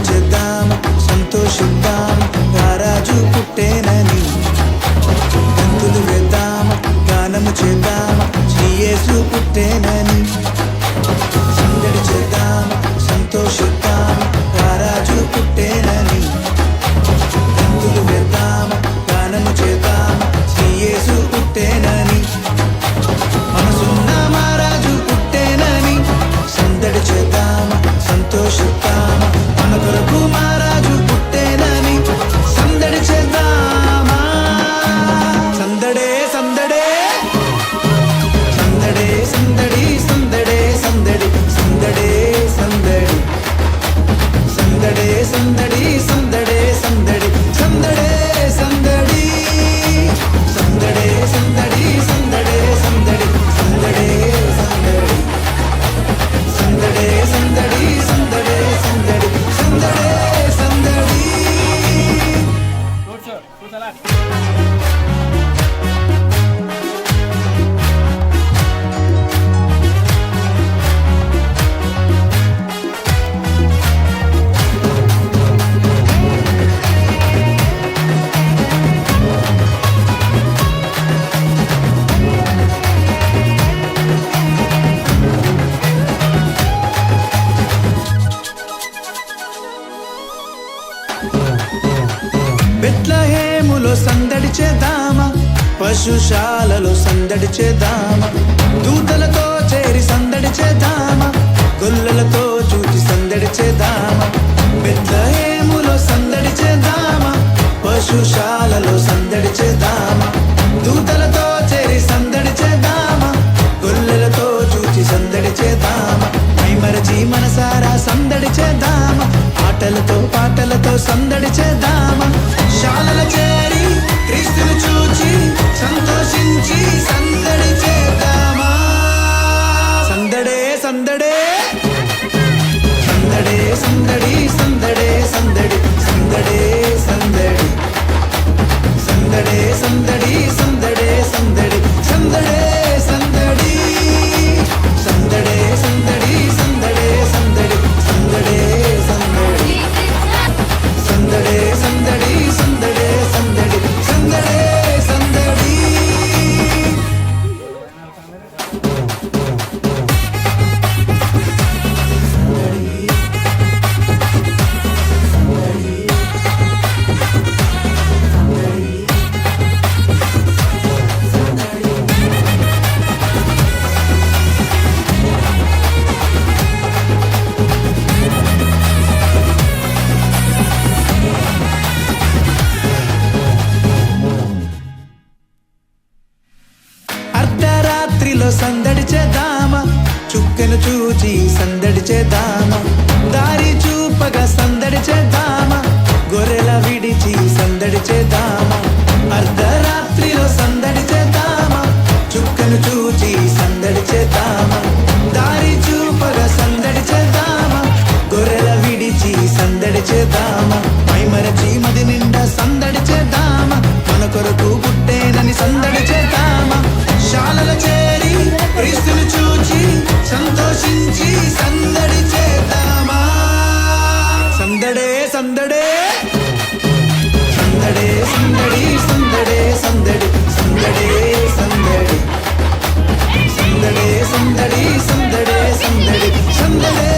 చేద్దాం సంతోషిద్దాం రారాజు పుట్టేనని గంతులు వేద్దాం గానము చేద్దాం శ్రీ యేసు పుట్టేనని సందడి చేద్దాం సంతోషిద్దాం రారాజు పుట్టేనని గంతులు వేద్దాం గానము చేద్దాం శ్రీ యేసు పుట్టేనని మనసున్న మహారాజు పుట్టేనని సందడి చేద్దాం సంతోషిద్దాం మన కొరకు మహారాజు పుట్టేనని సందడి చేద్దామా సందడే సందడే సందడే సందడి సందడే సందడి సందడే సందడి సందడే సందడి సందడే సందడి సందడే సందడి సందడే సందడి సందడే సందడి సందడే సందడి సందడే సందడి సందడే సందడి సందడే సందడి బెత్లెహేములో సందడి చేద్దామా పశుశాలలో సందడి చేద్దామా దూతలతో చేరి సందడి చేద్దామా గొల్లలతో చూచి సందడి చేద్దామా బెత్లెహేములో సందడి చేద్దామా పశుశాలలో సందడి చేద్దామా దూతలతో చేరి సందడి చేద్దామా గొల్లలతో చూచి సందడి చేద్దామా మైమరచి మనసారా సందడి చేద్దామా ఆటలతో పాటలతో సందడి చేద్దామా శాలల చేరి క్రీస్తును చూచి సంతోషించి సందడి చేద్దామా సందడే సందడే సందడే సందడి సందడే సందడి సందడే సందడి సందడే సందడి సందడే సందడి సందడే సందడి సందడే సందడి సందడే సందడి సందడే సందడి సందడే సందడి సందడే సందడి సందడే సందడి అర్ధరాత్రిలో సందడి చేద్దామా చుక్కను చూచి సందడి చేద్దామా దారి చూపగా సందడి చేద్దామా గొర్రెల విడిచి సందడి చేద్దామా అర్ధరాత్రిలో సందడి చేద్దామా చుక్కను చూచి సందడి చేద్దామా దారి చూపగా సందడి చేద్దామా గొర్రెల విడిచి సందడి చేద్దామా మైమరచి మది నిండా సందడి చేద్దామా మన కొరకు పుట్టేనని సందడి చేద్దామా శాలల చేరి క్రీస్తును చూచి సంతోషించి సందడి చేద్దామా సందడే సందడే సందడే సందడి సందడే సందడి సందడే సందడి సందడే సందడి సందడే సందడి సందడే